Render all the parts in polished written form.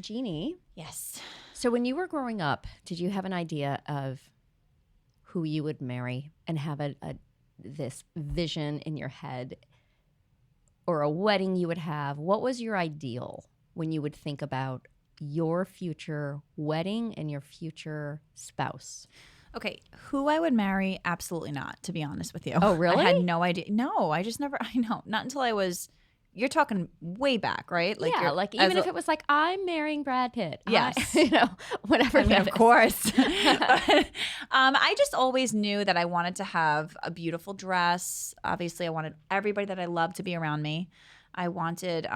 Jeannie. Yes. So when you were growing up, did you have an idea of who you would marry and have this vision in your head, or a wedding you would have? What was your ideal when you would think about your future wedding and your future spouse? Okay, who I would marry? Absolutely not, to be honest with you. Oh, really? I had no idea. No, I just never, I know, not until I was, you're talking way back, right? Yeah, like even if it was like, I'm marrying Brad Pitt. Yes. Whatever. I mean, of course. But, I just always knew that I wanted to have a beautiful dress. Obviously, I wanted everybody that I loved to be around me. I wanted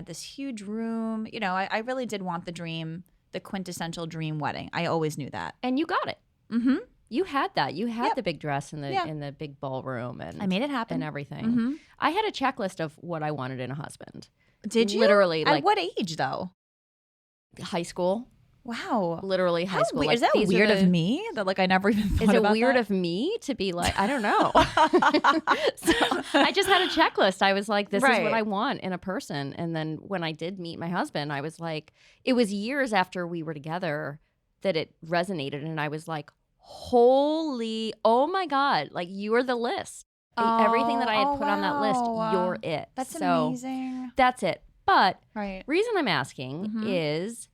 this huge room. I really did want the quintessential dream wedding. I always knew that. And you got it. Mm-hmm. You had that. You had Yep. the big dress in the Yeah. in the big ballroom, and I made it happen and everything. Mm-hmm. I had a checklist of what I wanted in a husband. Did you? Literally, At what age, though? high school. Wow. Literally high school. Is that weird of me? That I never even thought about that? Is it weird of me to be like, I don't know. So I just had a checklist. I was like, this is what I want in a person. And then when I did meet my husband, I was like, it was years after we were together that it resonated. And I was like, holy, oh my God, like you are the list. Everything that I had put on that list, you're it. That's amazing. That's it. But right. Reason I'm asking is,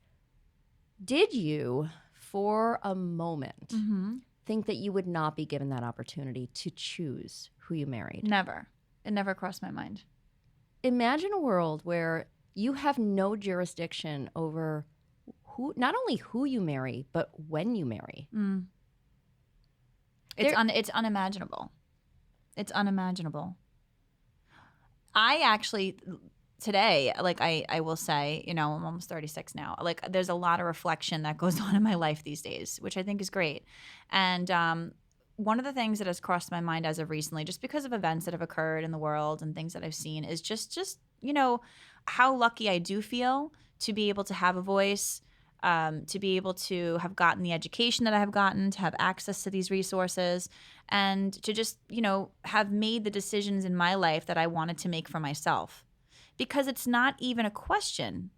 did you, for a moment, think that you would not be given that opportunity to choose who you married? Never. It never crossed my mind. Imagine a world where you have no jurisdiction over not only who you marry, but when you marry. Mm. It's unimaginable. It's unimaginable. I actually... Today, I will say, I'm almost 36 now. There's a lot of reflection that goes on in my life these days, which I think is great. And one of the things that has crossed my mind as of recently, just because of events that have occurred in the world and things that I've seen, is just how lucky I do feel to be able to have a voice, to be able to have gotten the education that I have gotten, to have access to these resources, and to just, have made the decisions in my life that I wanted to make for myself. Because it's not even a question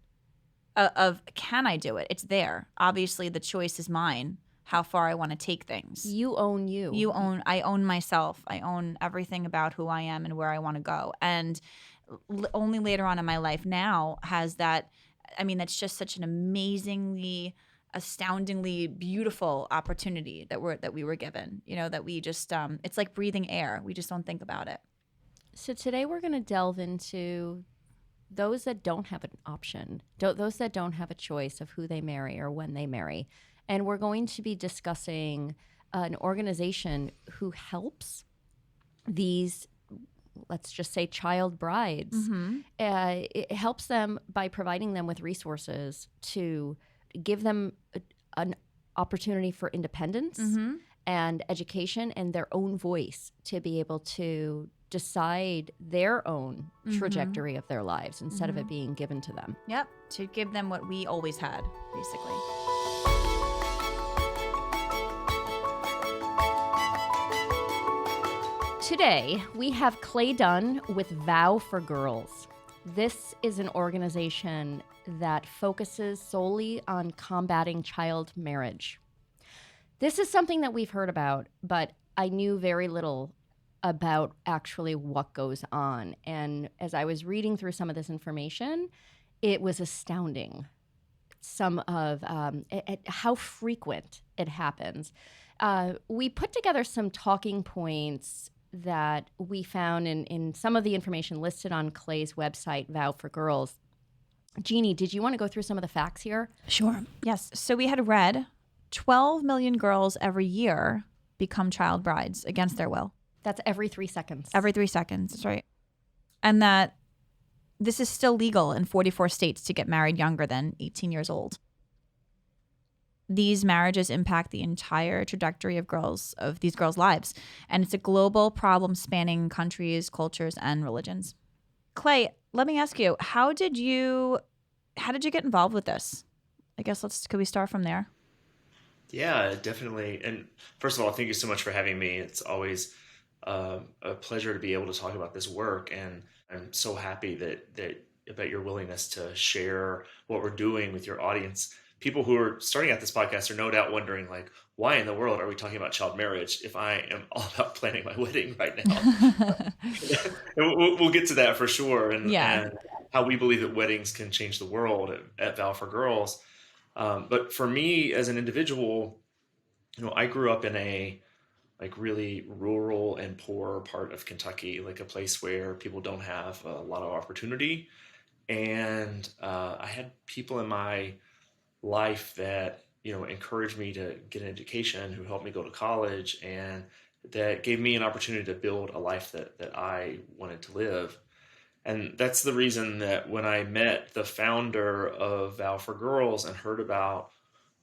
of can I do it? It's there. Obviously, the choice is mine, how far I want to take things. You own you. I own myself. I own everything about who I am and where I want to go. And only later on in my life now has that, that's just such an amazingly, astoundingly beautiful opportunity that we were given. That we just, it's like breathing air. We just don't think about it. So today we're going to delve into those that don't have an option, those that don't have a choice of who they marry or when they marry. And we're going to be discussing an organization who helps these, let's just say, child brides. It helps them by providing them with resources to give them an opportunity for independence and education and their own voice to be able to decide their own trajectory of their lives instead of it being given to them. Yep, to give them what we always had, basically. Today, we have Clay Dunn with VOW for Girls. This is an organization that focuses solely on combating child marriage. This is something that we've heard about, but I knew very little about actually what goes on. And as I was reading through some of this information, it was astounding. Some of how frequent it happens. We put together some talking points that we found in some of the information listed on Clay's website, VOW for Girls. Jeannie, did you want to go through some of the facts here? Sure. Yes. So we had read 12 million girls every year become child brides against their will. That's every 3 seconds. Every 3 seconds, that's right. And that this is still legal in 44 states to get married younger than 18 years old. These marriages impact the entire trajectory of these girls' lives. And it's a global problem spanning countries, cultures, and religions. Clay, let me ask you, how did you get involved with this? I guess could we start from there? Yeah, definitely. And first of all, thank you so much for having me. It's always a pleasure to be able to talk about this work, and I'm so happy that about your willingness to share what we're doing with your audience. People who are starting out this podcast are no doubt wondering, like, why in the world are we talking about child marriage if I am all about planning my wedding right now? And we'll get to that for sure, Yeah. and how we believe that weddings can change the world at Vow for Girls. But for me as an individual, I grew up in a like really rural and poor part of Kentucky, like a place where people don't have a lot of opportunity. And I had people in my life that encouraged me to get an education, who helped me go to college, and that gave me an opportunity to build a life that I wanted to live. And that's the reason that when I met the founder of Vow for Girls and heard about,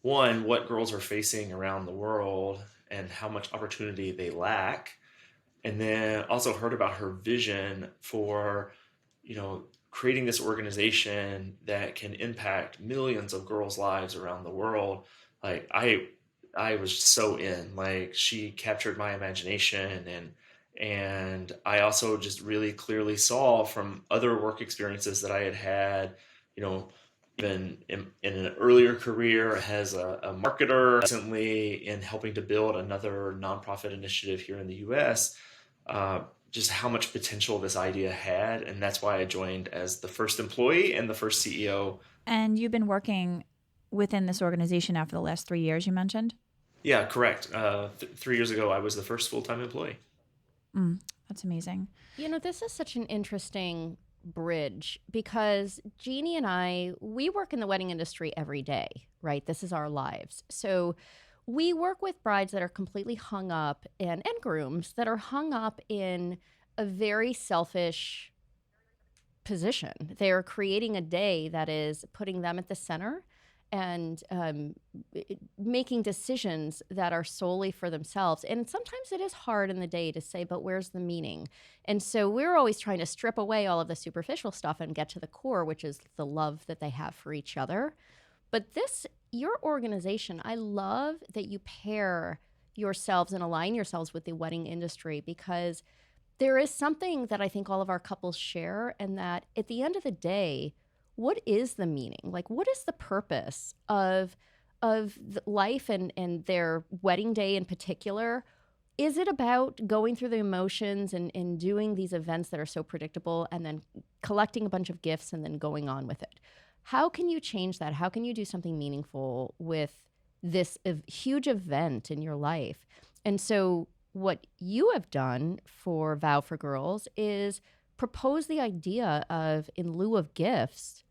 one, what girls are facing around the world and how much opportunity they lack, and then also heard about her vision for, creating this organization that can impact millions of girls' lives around the world. Like I was so in. Like, she captured my imagination, and I also just really clearly saw from other work experiences that I had, even in an earlier career as a marketer, recently in helping to build another nonprofit initiative here in the US, just how much potential this idea had. And that's why I joined as the first employee and the first CEO. And you've been working within this organization now for the last 3 years, you mentioned? Yeah, correct. 3 years ago, I was the first full-time employee. That's amazing. This is such an interesting bridge because Jeannie and I, we work in the wedding industry every day, right? This is our lives. So we work with brides that are completely hung up and grooms that are hung up in a very selfish position. They are creating a day that is putting them at the center and making decisions that are solely for themselves. And sometimes it is hard in the day to say, but where's the meaning? And so we're always trying to strip away all of the superficial stuff and get to the core, which is the love that they have for each other. But your organization, I love that you pair yourselves and align yourselves with the wedding industry, because there is something that I think all of our couples share, and that at the end of the day, what is the meaning? Like, what is the purpose of life and their wedding day in particular? Is it about going through the emotions and doing these events that are so predictable and then collecting a bunch of gifts and then going on with it? How can you change that? How can you do something meaningful with this huge event in your life? And so what you have done for Vow for Girls is propose the idea of, in lieu of gifts,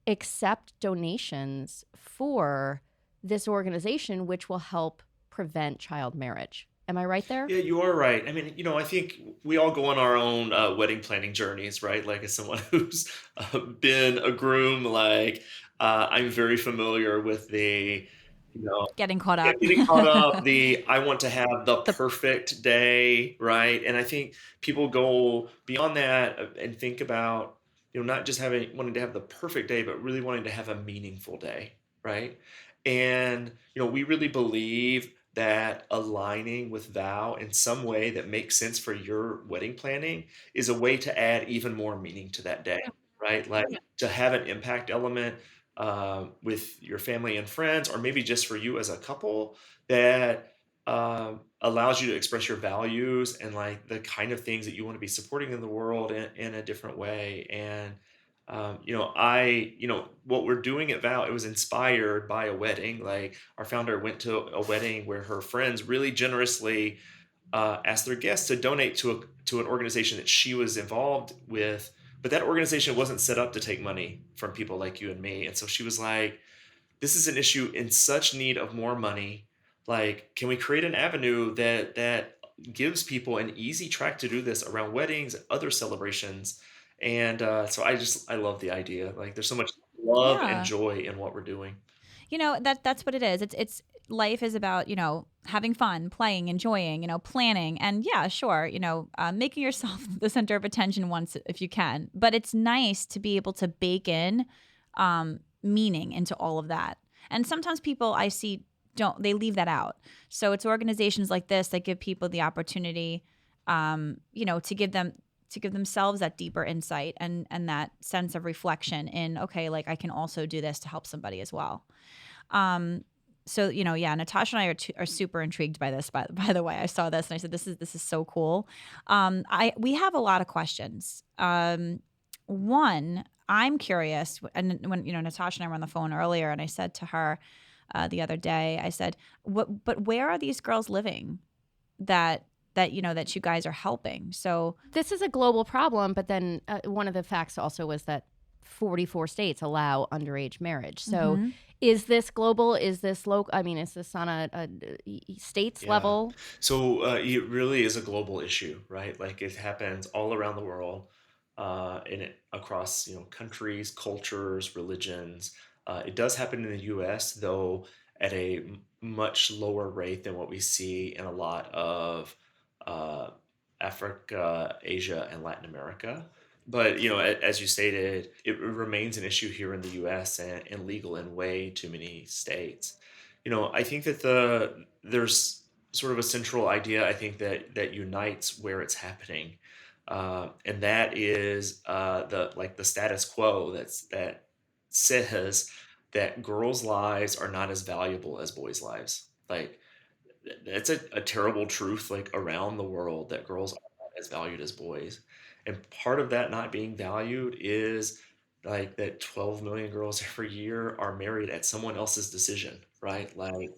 accept donations for this organization, which will help prevent child marriage. Am I right there? Yeah, you are right. I mean, I think we all go on our own wedding planning journeys, right? Like, as someone who's been a groom, like, I'm very familiar with the, Getting caught up. getting caught up. I want to have the perfect day, right? And I think people go beyond that and think about, not just wanting to have the perfect day, but really wanting to have a meaningful day, right? And, we really believe that aligning with Vow in some way that makes sense for your wedding planning is a way to add even more meaning to that day, right? Like, to have an impact element with your family and friends, or maybe just for you as a couple, that allows you to express your values and like the kind of things that you want to be supporting in the world in a different way. And what we're doing at Vow, it was inspired by a wedding. Like, our founder went to a wedding where her friends really generously asked their guests to donate to an organization that she was involved with, but that organization wasn't set up to take money from people like you and me. And so she was like, this is an issue in such need of more money. Like, can we create an avenue that gives people an easy track to do this around weddings, other celebrations? And so I love the idea. Like, there's so much love and Yeah. joy in what we're doing. That's what it is. It's life is about, having fun, playing, enjoying, planning. And yeah, sure, making yourself the center of attention once if you can. But it's nice to be able to bake in meaning into all of that. And sometimes people I see they leave that out. So it's organizations like this that give people the opportunity, to give them to give themselves that deeper insight and that sense of reflection in, okay, like I can also do this to help somebody as well. So yeah, Natasha and I are super intrigued by this. By the way, I saw this and I said, this is so cool. We have a lot of questions. One, I'm curious, and when Natasha and I were on the phone earlier, and I said to her the other day, I said, "What? But where are these girls living that you guys are helping?" So This is a global problem, but then one of the facts also was that 44 states allow underage marriage. So is this global? Is this local? I mean, is this on a states Yeah. level? So it really is a global issue, right? Like it happens all around the world, across countries, cultures, religions. It does happen in the U.S. though at a much lower rate than what we see in a lot of uh, Africa, Asia, and Latin America. But as you stated, it remains an issue here in the U.S. and legal in way too many states. I think that there's sort of a central idea I think that unites where it's happening, and that is the status quo that says that girls' lives are not as valuable as boys' lives. Like that's a terrible truth, like around the world, that girls are not as valued as boys. And part of that not being valued is like that 12 million girls every year are married at someone else's decision, right? Like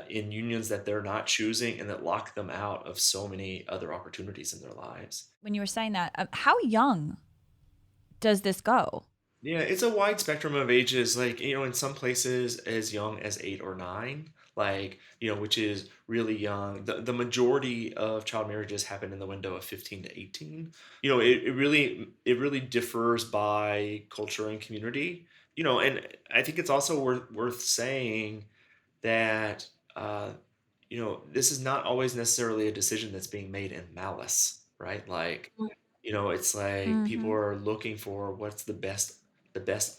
in unions that they're not choosing and that lock them out of so many other opportunities in their lives. when you were saying that, how young does this go? Yeah, it's a wide spectrum of ages. Like, in some places as young as 8 or 9, like, which is really young. The majority of child marriages happen in the window of 15 to 18. It really differs by culture and community. And I think it's also worth saying that this is not always necessarily a decision that's being made in malice, right? Like, it's like people Mm-hmm. are looking for what's the best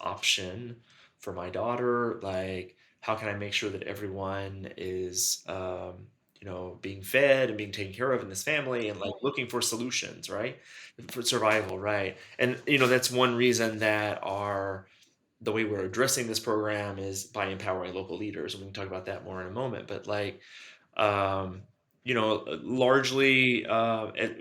option for my daughter. Like, how can I make sure that everyone is being fed and being taken care of in this family, and like looking for solutions, right? For survival, right? And that's one reason that the way we're addressing this program is by empowering local leaders, and we can talk about that more in a moment. But like, um, largely,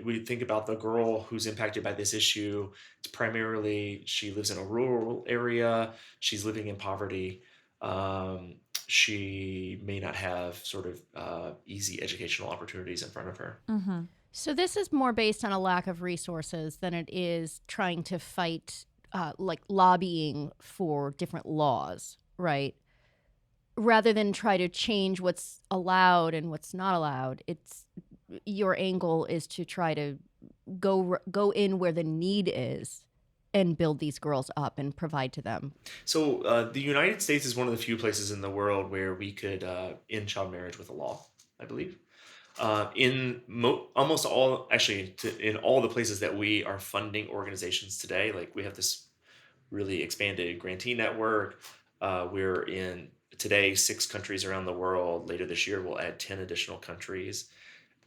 we think about the girl who's impacted by this issue. It's primarily she lives in a rural area. She's living in poverty. Um, she may not have sort of easy educational opportunities in front of her. Mm-hmm. So this is more based on a lack of resources than it is trying to fight, like lobbying for different laws, right? Rather than try to change what's allowed and what's not allowed. It's your angle is to try to go in where the need is and build these girls up and provide to them. So the United States is one of the few places in the world where we could end child marriage with a law, I believe. Almost all, actually, in all the places that we are funding organizations today, like we have this really expanded grantee network. We're in today 6 countries around the world. Later this year, we'll add 10 additional countries.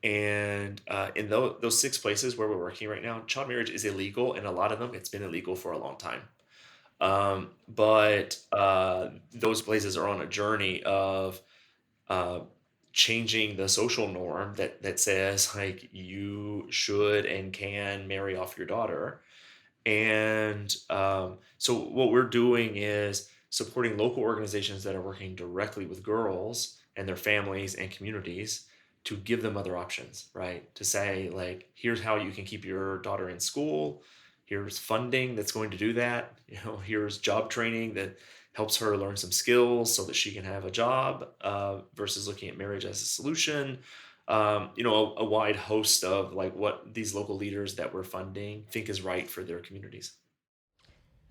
And in those 6 places where we're working right now, child marriage is illegal, and a lot of them it's been illegal for a long time. But those places are on a journey of uh, changing the social norm that says like you should and can marry off your daughter. And so what we're doing is supporting local organizations that are working directly with girls and their families and communities to give them other options, right? To say, like, here's how you can keep your daughter in school. Here's funding that's going to do that. Here's job training that helps her learn some skills so that she can have a job, versus looking at marriage as a solution. A wide host of like what these local leaders that we're funding think is right for their communities.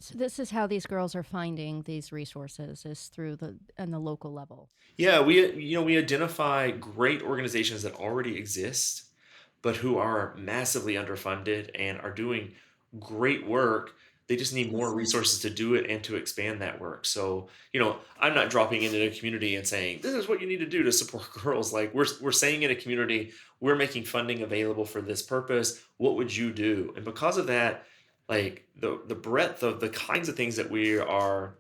So this is how these girls are finding these resources is through the local level. Yeah, we identify great organizations that already exist, but who are massively underfunded and are doing great work They just need more resources to do it and to expand that work. So, I'm not dropping into the community and saying, this is what you need to do to support girls. Like we're saying in a community, we're making funding available for this purpose. What would you do? And because of that, like the breadth of the kinds of things that we are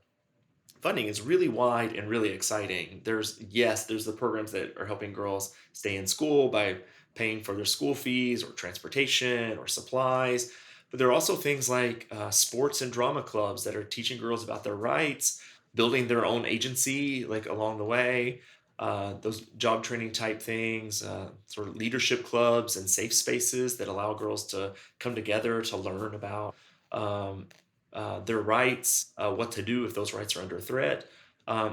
funding is really wide and really exciting. There's the programs that are helping girls stay in school by paying for their school fees or transportation or supplies. But there are also things like sports and drama clubs that are teaching girls about their rights, building their own agency, like along the way. Those job training type things, sort of leadership clubs and safe spaces that allow girls to come together to learn about um, their rights, what to do if those rights are under threat.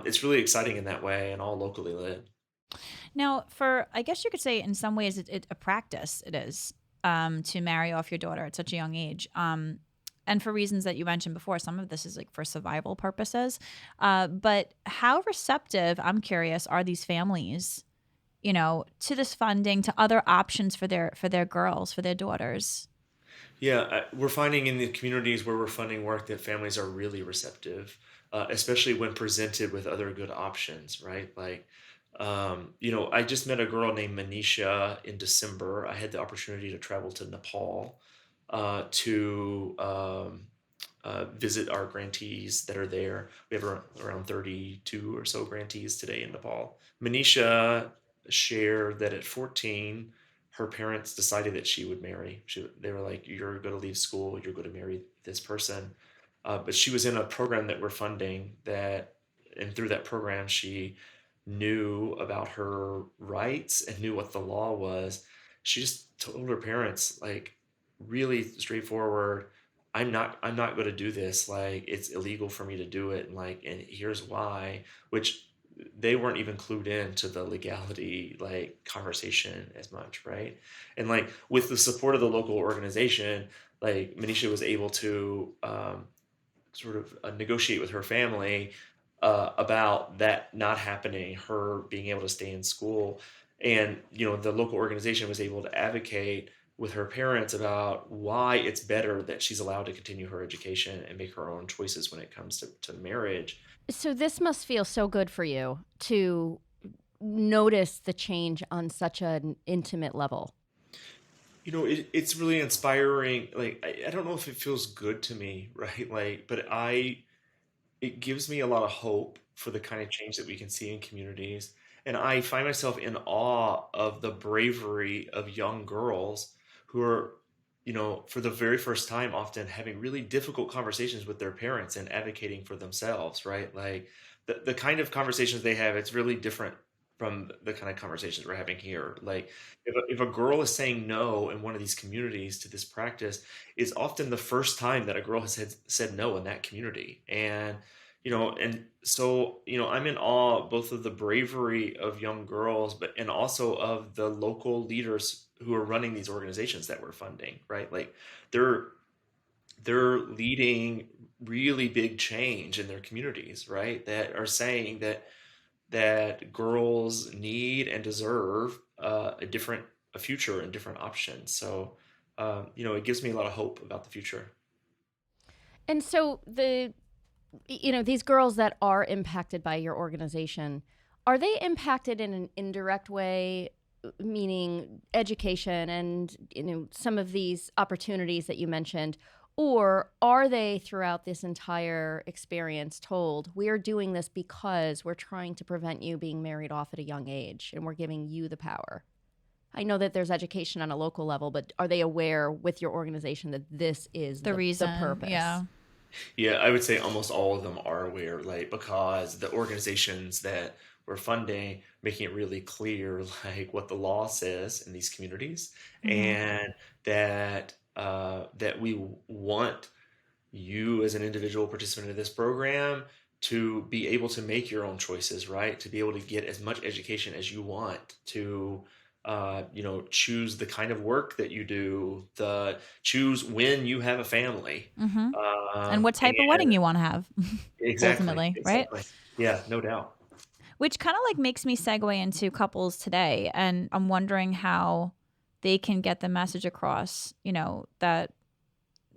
It's really exciting in that way and all locally led. Now, I guess you could say in some ways a practice it is to marry off your daughter at such a young age. And for reasons that you mentioned before, some of this is like for survival purposes. But how receptive, I'm curious, are these families, to this funding, to other options for their girls, for their daughters? Yeah, we're finding in the communities where we're funding work that families are really receptive, especially when presented with other good options, right? Like, I just met a girl named Manisha in December. I had the opportunity to travel to Nepal to visit our grantees that are there. We have around 32 or so grantees today in Nepal. Manisha shared that at 14, her parents decided that she would marry. They were like, "You're going to leave school. You're going to marry this person." But she was in a program that we're funding and through that program, she knew about her rights and knew what the law was. She just told her parents, like, really straightforward, I'm not going to do this. Like, it's illegal for me to do it. And here's why, which they weren't even clued in to the legality, like, conversation as much. Right. And like with the support of the local organization, like Manisha was able to, sort of negotiate with her family about that not happening, her being able to stay in school. And, the local organization was able to advocate with her parents about why it's better that she's allowed to continue her education and make her own choices when it comes to marriage. So this must feel so good for you to notice the change on such an intimate level. It's really inspiring. Like, I don't know if it feels good to me, right? Like, but it gives me a lot of hope for the kind of change that we can see in communities. And I find myself in awe of the bravery of young girls who are, for the very first time, often having really difficult conversations with their parents and advocating for themselves, right? Like the kind of conversations they have, it's really different from the kind of conversations we're having here. Like if a girl is saying no in one of these communities to this practice, it's often the first time that a girl has said no in that community. And so, I'm in awe both of the bravery of young girls, and also of the local leaders who are running these organizations that we're funding, right? Like they're leading really big change in their communities, right? That are saying that girls need and deserve a future and different options. So, it gives me a lot of hope about the future. And so these girls that are impacted by your organization, are they impacted in an indirect way, meaning education and some of these opportunities that you mentioned, or are they throughout this entire experience told, we're doing this because we're trying to prevent you being married off at a young age and we're giving you the power? I know that there's education on a local level, but are they aware with your organization that this is The reason, the purpose? yeah. Yeah, I would say almost all of them are aware, like because the organizations that we're funding making it really clear, like what the law says in these communities, and that we want you as an individual participant in this program to be able to make your own choices, right? To be able to get as much education as you want, to choose the kind of work that you do, choose when you have a family, Mm-hmm. And what type of wedding you want to have, ultimately, right? Yeah, no doubt. Which kind of like makes me segue into couples today. And I'm wondering how they can get the message across, that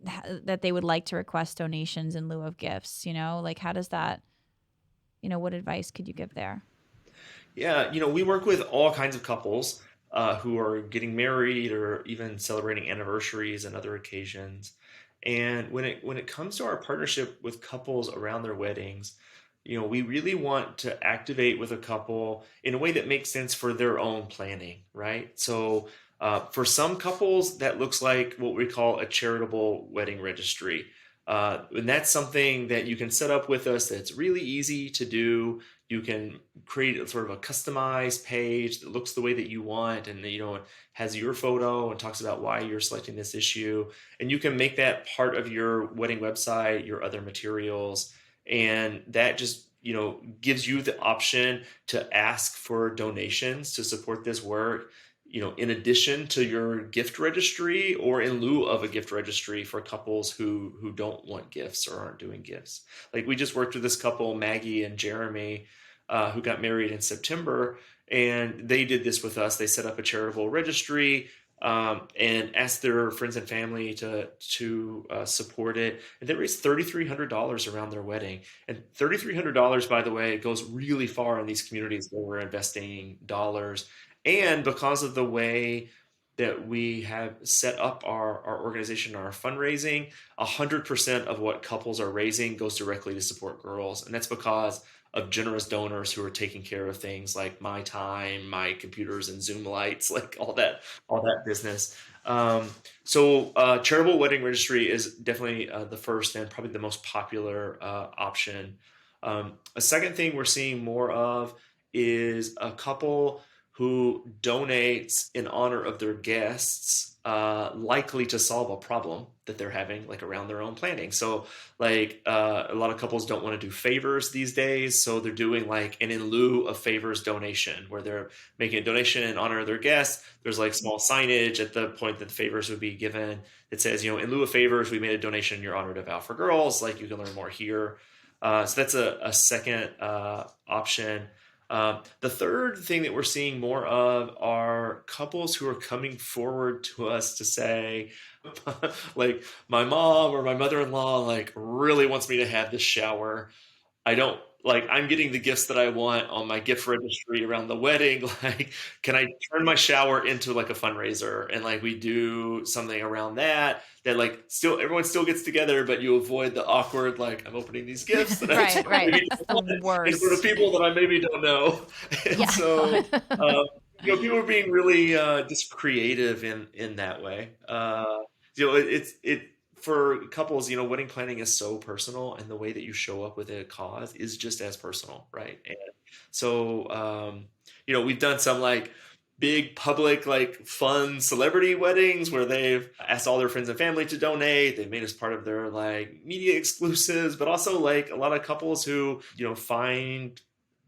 that they would like to request donations in lieu of gifts, like how does that, what advice could you give there? Yeah, we work with all kinds of couples who are getting married or even celebrating anniversaries and other occasions. And when it comes to our partnership with couples around their weddings, we really want to activate with a couple in a way that makes sense for their own planning, right? So for some couples, that looks like what we call a charitable wedding registry. And that's something that you can set up with us that's really easy to do. You can create sort of a customized page that looks the way that you want, and it has your photo and talks about why you're selecting this issue. And you can make that part of your wedding website, your other materials, and that just gives you the option to ask for donations to support this work, in addition to your gift registry or in lieu of a gift registry for couples who don't want gifts or aren't doing gifts. Like we just worked with this couple, Maggie and Jeremy, who got married in September, and they did this with us. They set up a charitable registry and asked their friends and family to support it, and they raised $3,300 around their wedding. And $3,300, by the way, goes really far in these communities where we're investing dollars. And because of the way that we have set up our organization, our fundraising, 100% of what couples are raising goes directly to support girls. And that's because of generous donors who are taking care of things like my time, my computers and Zoom lights, like all that business. So charitable wedding registry is definitely the first and probably the most popular option. A second thing we're seeing more of is a couple who donates in honor of their guests, likely to solve a problem that they're having, like around their own planning. So like a lot of couples don't want to do favors these days. So they're doing like an in lieu of favors donation, where they're making a donation in honor of their guests. There's like small signage at the point that the favors would be given that says, in lieu of favors, we made a donation in your honor to VOW for Girls. Like you can learn more here. So that's a second option. The third thing that we're seeing more of are couples who are coming forward to us to say, like, my mom or my mother-in-law like really wants me to have this shower. I'm getting the gifts that I want on my gift registry around the wedding. Like, can I turn my shower into like a fundraiser? And like we do something around that like still everyone still gets together, but you avoid the awkward, like I'm opening these gifts that right. That's the worst. in front of people that I maybe don't know. And so people are being really just creative in that way. It for couples, wedding planning is so personal, and the way that you show up with a cause is just as personal, right? And so, we've done some like big public, like fun celebrity weddings where they've asked all their friends and family to donate. They've made us part of their like media exclusives, but also like a lot of couples who, find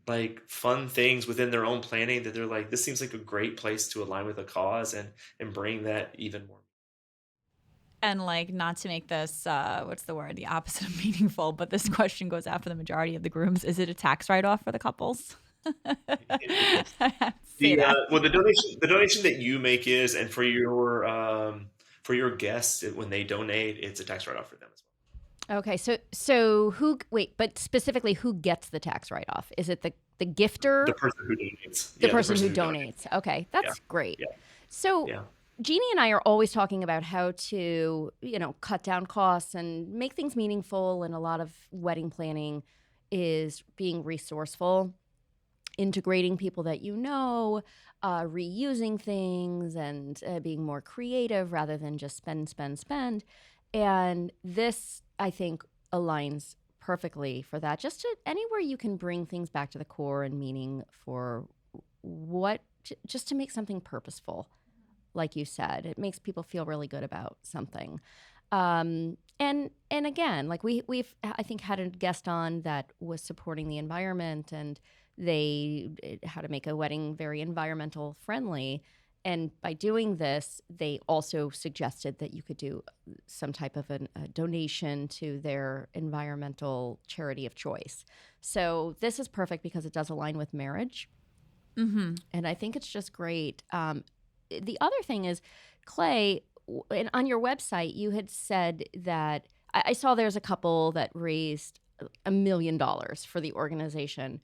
like fun things within their own planning that they're like, this seems like a great place to align with a cause and bring that even more. And like, not to make this, what's the word? The opposite of meaningful, but this question goes out for the majority of the grooms. Is it a tax write-off for the couples? The donation that you make is, and for your guests when they donate, it's a tax write-off for them as well. Okay, but specifically, who gets the tax write-off? Is it the gifter? The person who donates. The person who donates. Okay, that's great. Yeah. So Jeannie and I are always talking about how to, cut down costs and make things meaningful. And a lot of wedding planning is being resourceful, integrating people that reusing things, and being more creative rather than just spend. And this, I think, aligns perfectly for that. Just anywhere you can bring things back to the core and meaning for just to make something purposeful. Like you said, it makes people feel really good about something. And again, like we've I think had a guest on that was supporting the environment, and how to make a wedding very environmental friendly. And by doing this, they also suggested that you could do some type of a donation to their environmental charity of choice. So this is perfect because it does align with marriage. Mm-hmm. And I think it's just great. The other thing is, Clay, and on your website, you had said that I saw there's a couple that raised $1 million for the organization.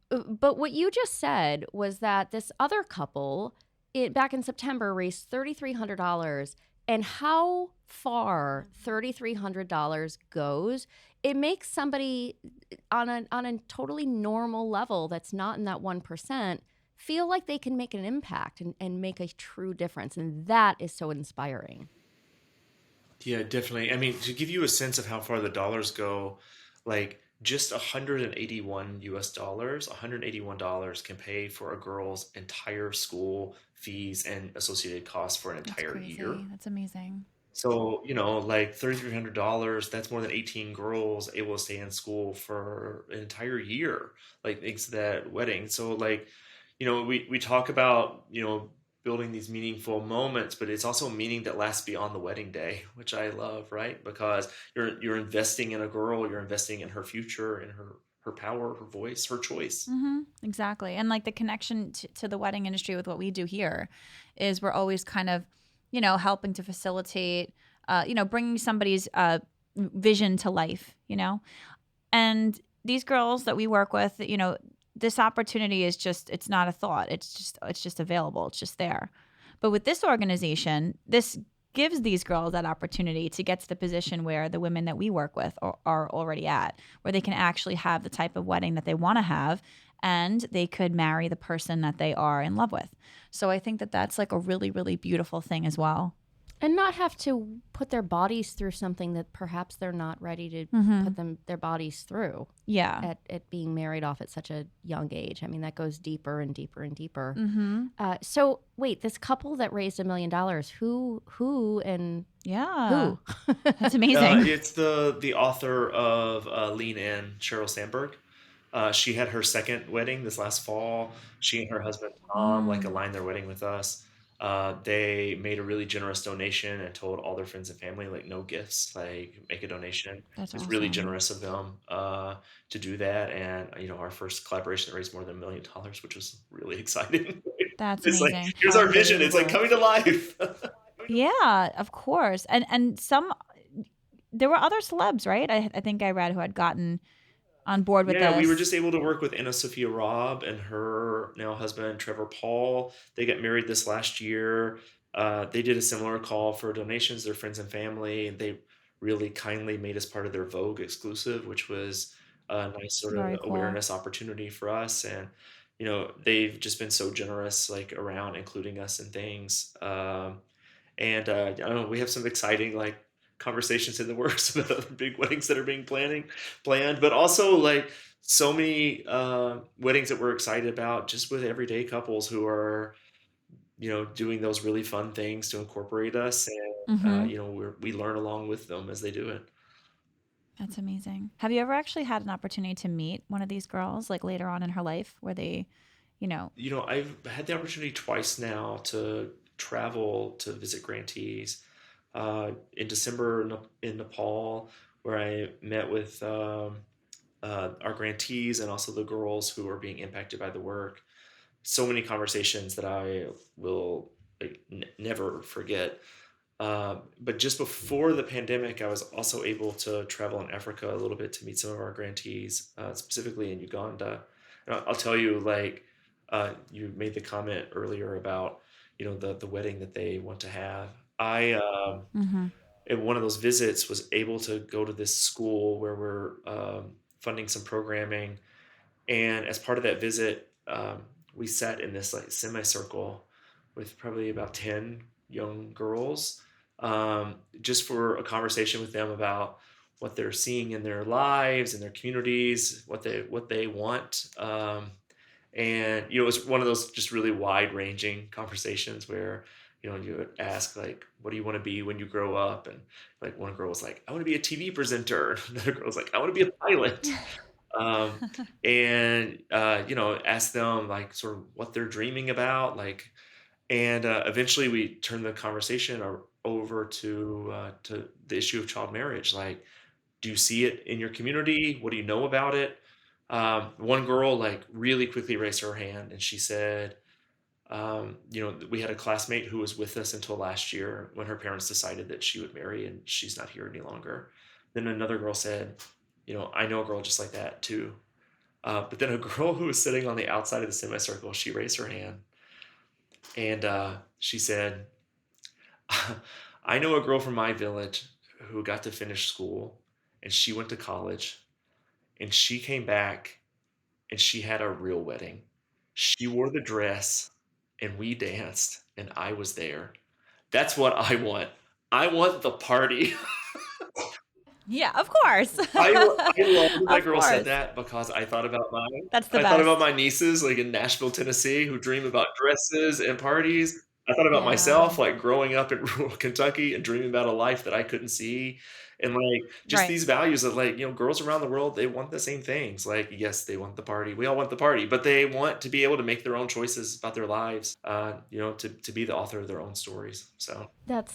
But what you just said was that this other couple, back in September, raised $3,300. And how far $3,300 goes, it makes somebody on a totally normal level that's not in that 1% feel like they can make an impact and make a true difference. And that is so inspiring. Yeah, definitely. I mean, to give you a sense of how far the dollars go, like just 181 US dollars, $181 can pay for a girl's entire school fees and associated costs for an That's entire year. crazy. That's amazing. So, like $3,300, that's more than 18 girls able to stay in school for an entire year, like thanks to that wedding. So like, we talk about, building these meaningful moments, but it's also meaning that lasts beyond the wedding day, which I love, right? Because you're investing in a girl, you're investing in her future, in her power, her voice, her choice. Exactly. And like the connection to the wedding industry with what we do here is we're always kind of, helping to facilitate, bringing somebody's vision to life, And these girls that we work with, this opportunity is just, it's not a thought. It's just available. It's just there. But with this organization, this gives these girls that opportunity to get to the position where the women that we work with are already at, where they can actually have the type of wedding that they want to have, and they could marry the person that they are in love with. So I think that that's like a really, really beautiful thing as well. And not have to put their bodies through something that perhaps they're not ready to put their bodies through. Yeah. At being married off at such a young age. I mean, that goes deeper and deeper and deeper. So wait, this couple that raised $1 million, who and Yeah. who? That's amazing. It's the author of Lean In, Sheryl Sandberg. She had her second wedding this last fall. She and her husband Tom aligned their wedding with us. They made a really generous donation and told all their friends and family no gifts, make a donation. That's It was really awesome. generous of them to do that, and our first collaboration that raised more than $1 million, which was really exciting. That's It's like amazing. here's our vision. It's like coming to life. Yeah, of course. And there were other celebs, right? I think I read who had gotten on board with Yeah, we were this. just able to work with Anna Sophia Robb and her now husband Trevor Paul. They got married this last year. They did a similar call for donations, their friends and family, and they really kindly made us part of their Vogue exclusive, which was a nice sort of Very cool. awareness opportunity for us. And they've just been so generous, around including us in things. And I don't know, we have some exciting conversations in the works about other big weddings that are being planned, but also so many weddings that we're excited about just with everyday couples who are doing those really fun things to incorporate us, and Mm-hmm. we learn along with them as they do it. That's amazing. Have you ever actually had an opportunity to meet one of these girls later on in her life where they, I've had the opportunity twice now to travel to visit grantees. In December in Nepal, where I met with our grantees and also the girls who are being impacted by the work. So many conversations that I will never forget. But just before the pandemic, I was also able to travel in Africa a little bit to meet some of our grantees, specifically in Uganda. And I'll tell you, you made the comment earlier about, the wedding that they want to have. I mm-hmm. in one of those visits was able to go to this school where we're funding some programming, and as part of that visit, we sat in this semicircle with probably about 10 young girls, just for a conversation with them about what they're seeing in their lives and their communities, what they want. And it was one of those just really wide ranging conversations where you would ask what do you want to be when you grow up, and one girl was like, I want to be a TV presenter. Another girl was like, I want to be a pilot. And ask them sort of what they're dreaming about, and eventually we turned the conversation over to the issue of child marriage. Do you see it in your community? What do you know about it? One girl really quickly raised her hand and she said, We had a classmate who was with us until last year when her parents decided that she would marry and she's not here any longer. Then another girl said, I know a girl just like that too. But then a girl who was sitting on the outside of the semicircle, she raised her hand and she said, I know a girl from my village who got to finish school and she went to college and she came back and she had a real wedding. She wore the dress and we danced and I was there. That's what I want. I want the party. Yeah, of course. I love that that Of girl said course. that because I thought about That's the I thought about best. my nieces like in Nashville, Tennessee, who dream about dresses and parties. I thought about Yeah. myself like growing up in rural Kentucky and dreaming about a life that I couldn't see. And like just Right. these values of like, girls around the world, they want the same things. Like, yes, they want the party. We all want the party, but they want to be able to make their own choices about their lives, to be the author of their own stories. So That's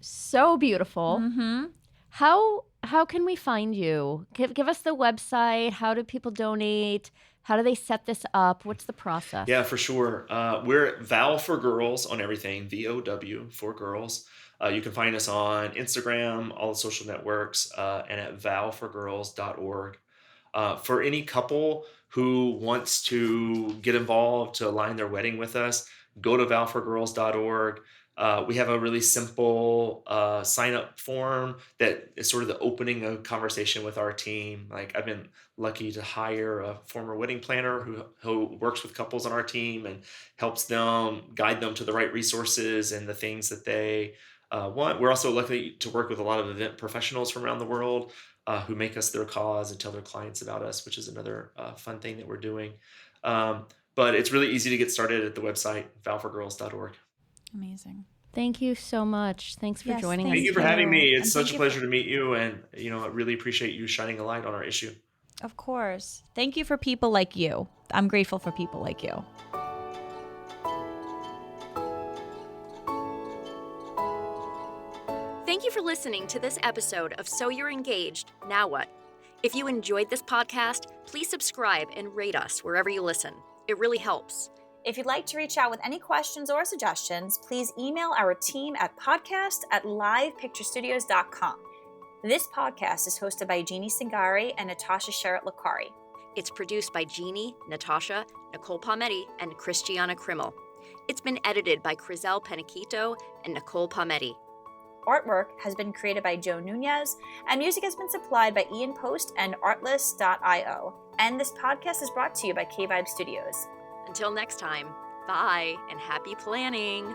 so beautiful. Mm-hmm. How can we find you? Give us the website. How do people donate? How do they set this up? What's the process? yeah, for sure. We're at VOW for Girls on everything, VOW for Girls. You can find us on Instagram, all the social networks, and at vowforgirls.org. For any couple who wants to get involved to align their wedding with us, go to vowforgirls.org. We have a really simple sign up form that is sort of the opening of conversation with our team. Like I've been lucky to hire a former wedding planner who works with couples on our team and helps them guide them to the right resources and the things that they want. We're also lucky to work with a lot of event professionals from around the world who make us their cause and tell their clients about us, which is another fun thing that we're doing. But it's really easy to get started at the website, vowforgirls.org. Amazing. Thank you so much. Thanks for Yes, joining Thank us you for today. having me. And It's thank such a you pleasure to meet you. And, I really appreciate you shining a light on our issue. Of course. Thank you for people like you. I'm grateful for people like you. Thank you for listening to this episode of So You're Engaged, Now What? If you enjoyed this podcast, please subscribe and rate us wherever you listen. It really helps. If you'd like to reach out with any questions or suggestions, please email our team at podcast@livepicturestudios.com. This podcast is hosted by Jeannie Singari and Natasha Sherritt-Lacari. It's produced by Jeannie, Natasha, Nicole Palmetti, and Christiana Krimmel. It's been edited by Crizel Peniquito and Nicole Palmetti. Artwork has been created by Joe Nunez, and music has been supplied by Ian Post and Artlist.io. And this podcast is brought to you by K-Vibe Studios. Until next time, bye and happy planning.